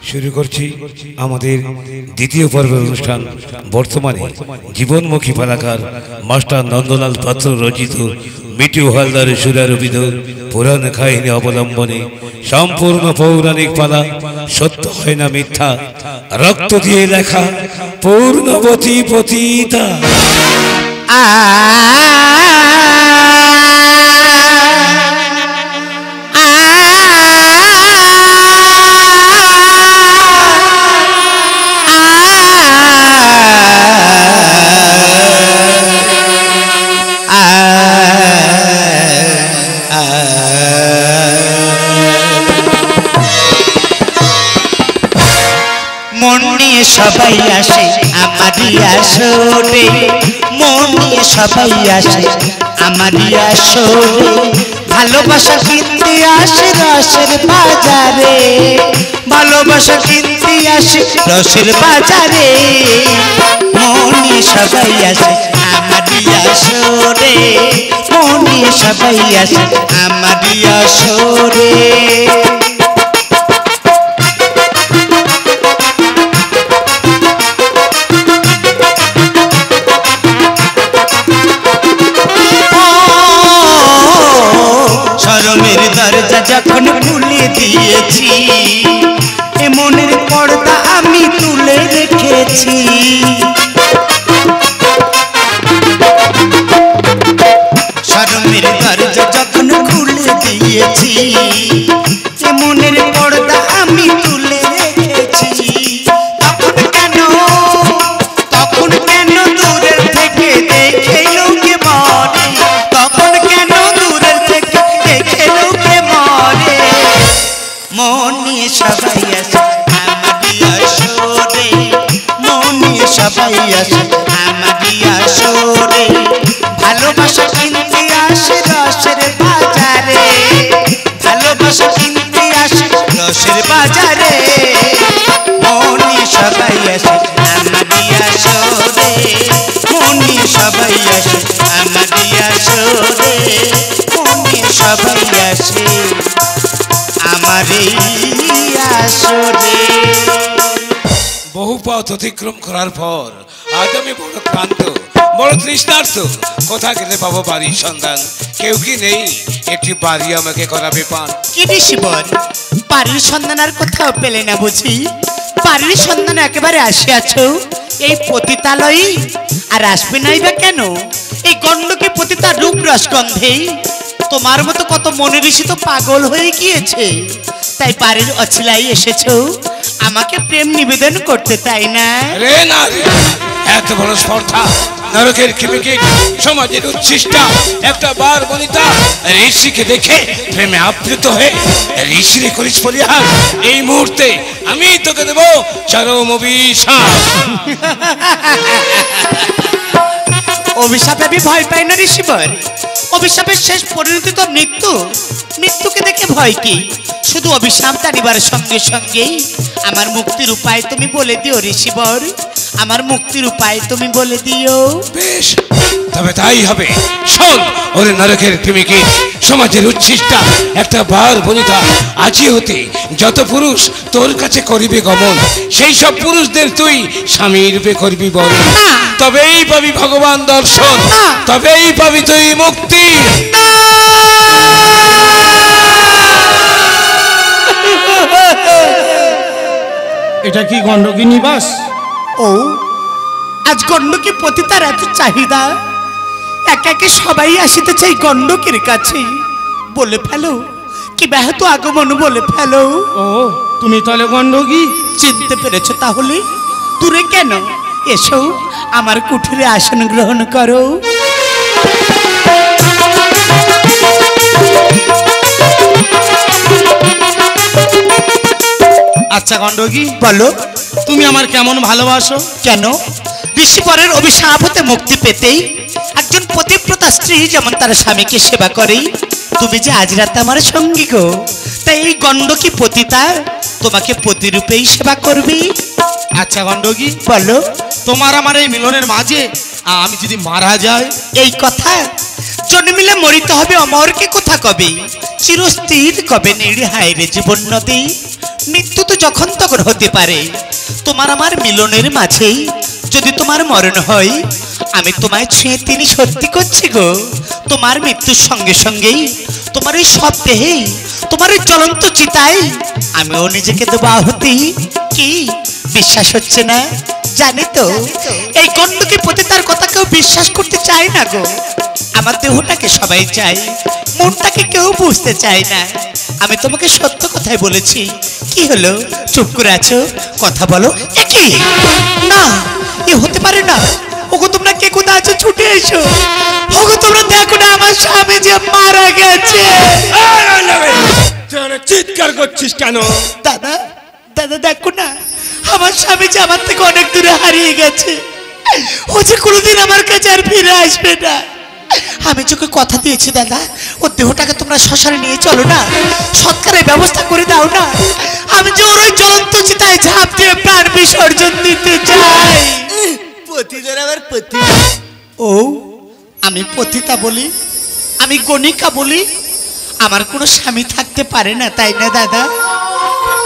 শুরু করছি আমাদের দ্বিতীয় পর্বের অনুষ্ঠান। বর্তমানে জীবনমুখী পালাকার মাস্টার নন্দলাল পাত্র রচিত মিঠু হালদারের সুরারোপিত পুরাণ কাহিনী অবলম্বনে সম্পূর্ণ পৌরাণিক পালা সত্য হয় না মিথ্যা, রক্ত দিয়ে লেখা পূর্ণবতী পতিতা। সবাই আসে আমারই আসরে, মন নিয়ে সবাই আসে আমারই আসরে, ভালোবাসা কিনতে আসে রসের বাজারে, ভালোবাসা কিনতে আসে রসের বাজারে, মন নিয়ে সবাই আসে আমারই আসরে, মন নিয়ে সবাই আসে আমারই আসরে। শরমের দরজা যখন খুলে দিয়েছি, এ মনের পর্দা আমি তুলে রেখেছি, শরমের দরজা যখন খুলে দিয়েছি, এ মনের পর্দা আমি তুলে রেখেছি, তখন কেন দূরের থেকে দেখে লোকে মরে, তখন কেন দূরের থেকে দেখে লোকে মরে, মন নিয়ে সবাই আসে আমারই আসরে, মন নিয়ে সবাই আসে আমারই আসরে, ভালোবাসা কিনতে আসে রসের বাজারে, ভালোবাসা কিনতে আসে রসের বাজারে, মন নিয়ে সবাই আসে আমারই আসরে, মন নিয়ে সবাই আসে আমারই আসরে, মন নিয়ে সবাই আসে আমারই আসরে। বহু পথ অতিক্রম করার পর আজ আমি বড় ক্লান্ত, বড় তৃষ্ণার্ত। কোথা গেলে পাবো বাড়ির সন্ধান? কেউ কি নেই একটি বাড়ি আমাকে করাবে পান? কি ঋষিবর, বাড়ির সন্ধান আর কোথাও পেলে না বুঝি? বাড়ির সন্ধান একেবারে আসিয়াছ এই পতিতালয়ে, আর আসবে নাই বা কেন? এই গণ্ডকে পতিতার রূপ রসগন্ধেই তোমার মতো কত মনে ঋষি তো পাগল হয়ে গিয়েছে, তাই বাড়ির অছিলাই এসেছো আমাকে প্রেম নিবেদন করতে, তাই না? রে না রে, এত বড় স্পর্ধা, নরকের কিমিকে সমাজের উচ্ছিষ্টা একটা বার বনিতা ঋষিকে দেখে প্রেমে আপ্লুত হয়ে ঋষিরে করিস পরিহার। এই মুহূর্তে আমি তোকে দেবো চরম অভিশাপ। অভিশাপে আমি ভয় পাই না ঋষিবর, অভিশাপের শেষ পরিণতি তো মৃত্যু, মৃত্যুকে দেখে ভয় কি? শুধু অভিশাপ জানিবার সঙ্গে সঙ্গেই আমার মুক্তির উপায় তুমি বলে দিও ঋষিবর, আমার মুক্তির উপায় তুমি বলে দিও। বেশ, তবে তাই হবে। শোন ওরে নরকের প্রেমিকে সমাজের উচ্ছিষ্টা একটা বার বনিতা, আজি হতে যত পুরুষ তোর কাছে করিবে গমন, সেই সব পুরুষদের তুই স্বামী রূপে করবি বরণ, তবেই পাবি ভগবান দর্শন, তবেই পাবি তুই মুক্তি। এটা কি গণ্ডকী নিবাস? ও আজ গণ্ডকী পতিতার এত চাহিদা, একে একে সবাই আসিতে চাই গণ্ডকের কাছে। বলে ফেলো কি ব্যাহত আগমন বলে ফেলো। ও তুমি তাহলে গণ্ডকী? চিনতে পেরেছো তাহলে? দূরে কেন, এসো আমার কুঠিরে আসন গ্রহণ করো। আচ্ছা গণ্ডকী বলো, তুমি আমার কেমন ভালোবাসো? কেন? ঋষিবরের অভিশাপ হতে মুক্তি পেতেই একজন পতিব্রতা স্ত্রী যেমন তার স্বামীকে সেবা করে, তুমি যে আজ রাতে আমার সঙ্গী গো, তাই এই গণ্ডকী পতিতা তোমাকে পতিরূপেই সেবা করবি। আচ্ছা গণ্ডকী, বলো, তোমার আমার এই মিলনের মাঝে আমি যদি মারা যাই? এই কথা জন্মিলে মরিতে হবে, অমরকে কথা কবে, চিরস্থির কবে নেড়ে হায় রে জীবন নদী। মৃত্যু তো যখন তখন হতে পারে, তোমার আমার মিলনের মাঝেই যদি তোমার মরণ হয়, আমি তোমায় ছুঁয়ে তিনি সত্যি করছি গো, তোমার মৃত্যুর সঙ্গে সঙ্গেই তোমার এই সব দেহে, তোমার এই জ্বলন্ত চিতায় আমিও নিজেকে দেবো আহুতি। কি বিশ্বাস হচ্ছে না? জানি তো এই গণ্ডকী পতিতার কথা কেউ বিশ্বাস করতে চায় না গো। আমার দেহটাকে সবাই চায়, মনটাকে কেউ বুঝতে চায় না। আমি তোমাকে সত্য কথাই বলেছি। কি হলো, চুপ করে আছো? কথা বলো। কি না, এ হতে পারে না। ওগো তোমরা কে কোথায় আছো, ছুটে এসো। ওগো তোমরা দেখো না আমার স্বামী যে মারা গেছে। চিৎকার করছিস কেন? দাদা দাদা দেখো না, আমার স্বামী যে আমার থেকে অনেক দূরে হারিয়ে গেছে। ও যে কোনোদিন আমার কাছে আর ফিরে আসবে না। আমি তোকে কথা দিয়েছি দাদা, ওর দেহটাকে তোমরা শ্মশানে নিয়ে চলো না, সৎকারের ব্যবস্থা করে দাও না। আমি যে ওর ওই জ্বলন্ত চিতায় ঝাঁপ দিয়ে প্রাণ বিসর্জন দিতে চাই। পতিদের আবার পতি? ও, আমি পতিতা বলি, আমি গণিকা বলি, আমার কোনো স্বামী থাকতে পারে না, তাই না দাদা?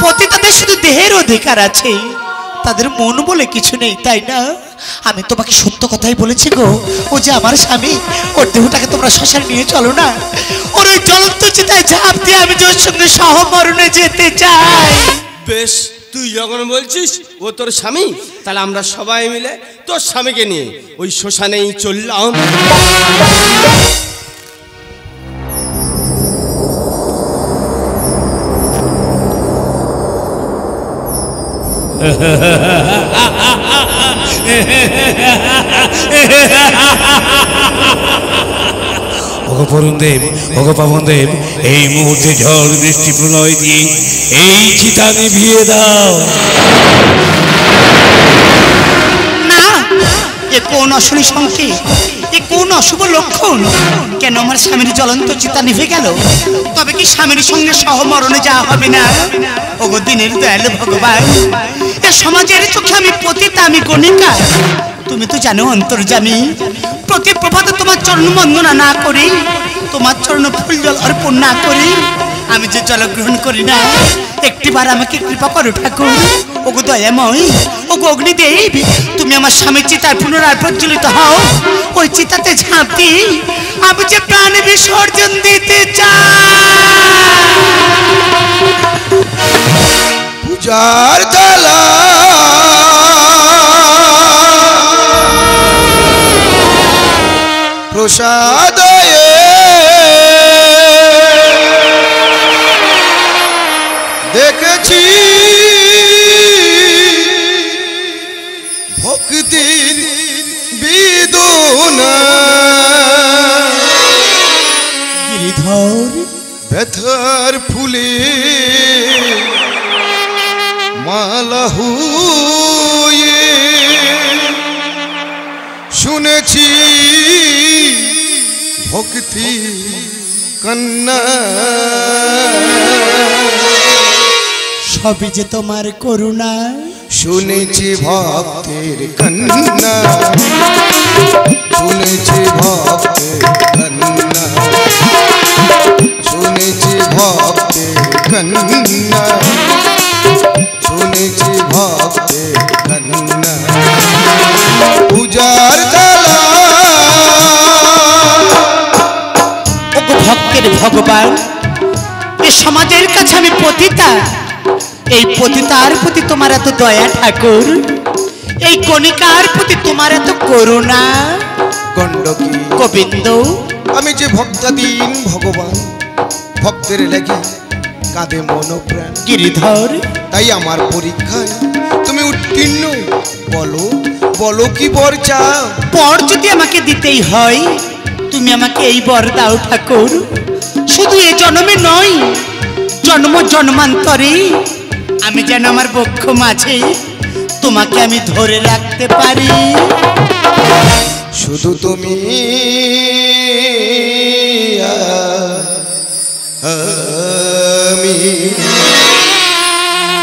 পতিতাদের শুধু দেহের অধিকার আছে, তাদের মন বলে কিছু নেই, তাই না? আমি তোমাকে সত্য কথাই বলেছি গো, ও যে আমার স্বামী, ওর দেহটাকে তোমরা শ্মশানে নিয়ে চলো না। ওর ওই জ্বলন্ত চিতায় ঝাঁপ দিয়ে আমি যে ওর সঙ্গে সহমরণে যেতে চাই। বেশ, তুই যখন বলছিস ও তোর স্বামী, তাহলে আমরা সবাই মিলে তোর স্বামীকে নিয়ে ওই শ্মশানেই চললাম। ওগো পরমদেব, ওগো পাবনদেব, এই মুহূর্তে ঝড় বৃষ্টি প্রলয় দিয়ে এই চিতা নিভিয়ে দাও। না, এ কোন অশনি সংকেত, এ কোন অশুভ লক্ষণ? কেন আমার স্বামীর জ্বলন্ত চিতা নিভে গেল? তবে কি স্বামীর সঙ্গে সহমরণে যাওয়া হবে না? ওগো দিনের দয়ালু ভগবান, এ সমাজের চোখে আমি পতিতা, আমি গণিকা। তুমি তো জানো অন্তর্যামী, প্রতি প্রভাতে তোমার চরণ বন্দনা না করি, তোমার চরণ ফুল জল অর্পণ না করি, আমি যে জল গ্রহণ করি না। একটিবার আমাকে কৃপা করো ঠাকুর। ওগো দয়াময়, ওগো অগ্নিদেব, তুমি আমার স্বামীর চিতায় পুনরায় প্রজ্বলিত হও। ওই চিতাতে ঝাঁপ দিই আমি যে প্রাণ বিসর্জন দিতে চাই। পূজার জ্বালা প্রসাদয়ে দেখেছি ভক্তির বেদনা, গিরিধর ব্যথার ফুলে মালা হয়ে শুনেছি ভক্তি কন্যা, সবই যে তোমার করুণা। শুনেছি ভক্তের কন্যা, শুনেছি ভক্তের কন্যা, শুনেছি ভক্তের কন্যা, শুনেছি ভক্তের কন্যা। পূজার জ্বালা ওগো ভক্তের ভগবান, এ সমাজের কাছে আমি পতিতা, এই পতিতার প্রতি তোমার এত দয়া ঠাকুর, এই কণিকার প্রতি তোমার এত করুণা। গণ্ডকী গোবিন্দ, আমি যে ভক্তাধীন ভগবান, ভক্তের লেগে কাঁদে মন প্রাণ। গিরিধর, তাই আমার পরীক্ষায় তুমি উত্তীর্ণ, বলো বলো কি বর চাও? বর যদি আমাকে দিতেই হয়, তুমি আমাকে এই বর দাও ঠাকুর। শুধু এ জন্মে নয়, জন্ম জন্মান্তরে আমি যেন আমার বক্ষ মাঝে তোমাকে আমি ধরে রাখতে পারি। শুধু তুমি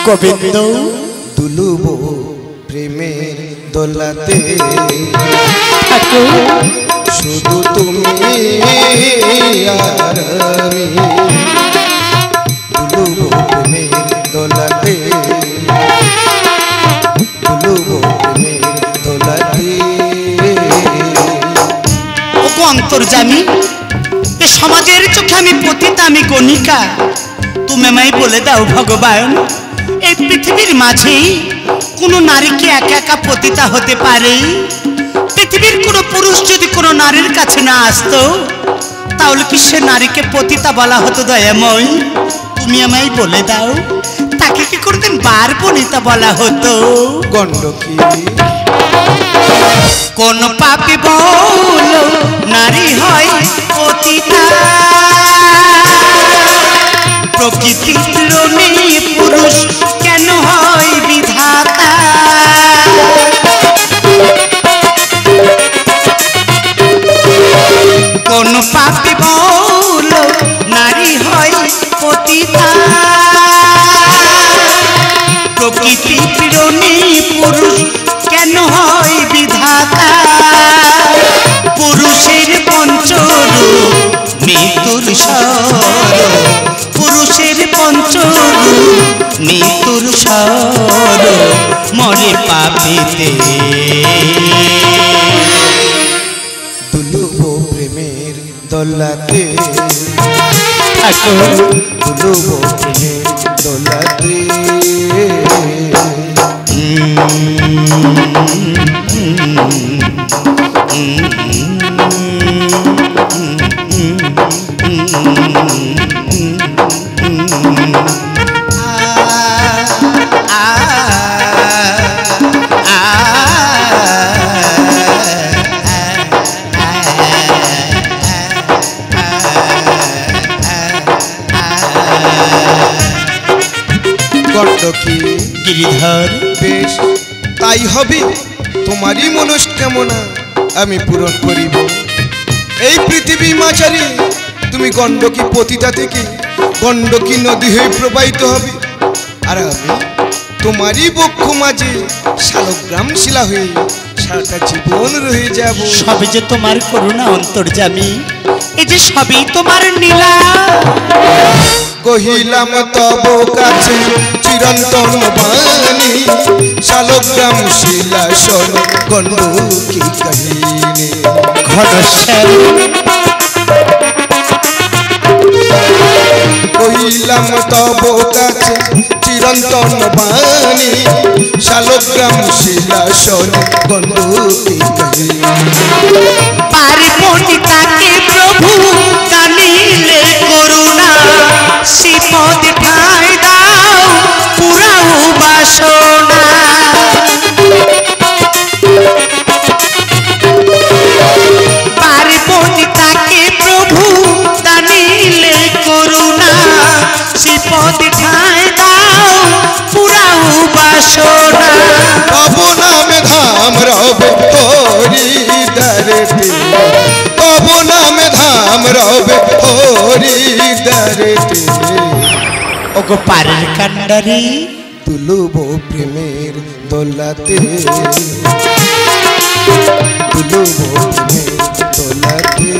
গোবিন্দ দুলুব প্রেমের দোলাতে ঠাকুর শুধু তুমি আর আমি দুলুব প্রেমের দোলাতে দুলুব প্রেমের দোলাতে ওগো অন্তর্যামী, এ সমাজের চোখে আমি পতিতা, আমি গণিকা। তুমি আমায় বলে দাও ভগবান, এই পৃথিবীর মাঝে কোনো নারীকে একা একা পতিতা হতে পারে? পৃথিবীর কোনো পুরুষ যদি কোনো নারীর কাছে না আসতো, তাহলে কি সে নারীকে পতিতা বলা হতো? দয়াময়, তুমি আমায় বলে দাও, তাকে কি কোনদিন বার বনিতা বলা হতো? গণ্ডকী কোন পাপে বলো নারী হয় পতিতা? প্রকৃতির রণে পুরুষ কেন হয় বিধাতা? কোন পাপে বলো নারী হয় পতিতা? প্রকৃতির রণে পুরুষ কেন হয় বিধাতা? পুরুষের পঞ্চরূপ মৃত্যুর স্বর, পুরুষের পঞ্চরূপ মৃত্যুর স্বর, মরে পাপেতে। দুলুব প্রেমের দোলাতে ঠাকুর দুলুব প্রেমের দোলাতে গণ্ডকী গিরিধর বেশ, তাই হবে, তোমারই মনস্কামনা আমি পূরণ করিব। এই পৃথিবী মাঝারে তুমি গণ্ডকী পতিতা থেকে গণ্ডকী নদী হয়ে প্রবাহিত হবে, আর আমি তোমারই বক্ষ মাঝে শালগ্রাম শিলা হয়ে সারাটা জীবন রয়ে যাব। সবে যে তোমার করুণা অন্তর্যামী, এই যে সবই তোমার নীলা। কহিলাম তব কাছে চিরন্তন বাণী, শালগ্রাম শিলা শোন গণ্ডকী কাহিনী। ঘনশ্যাম কহিলাম তব কাছে চিরন্তন বাণী, শালগ্রাম শিলা শোন গণ্ডকী কাহিনী। পার্বতীকে প্রভু জানিলে করুণা, শ্রীপদ ঠাঁই দাও পুরাও বাসনা। পার্বতীকে প্রভু জানিলে করুণা, শ্রীপদ ঠাঁই দাও পুরাও বাসনা। তব নামে ধাম রবে হরিদ্বারেতে, তব নামে ধাম রবে হরিদ্বারেতে। ওগো পারের কান্ডারি, তুলুব প্রেমের দোলাতে, তুলুব প্রেমের দোলাতে।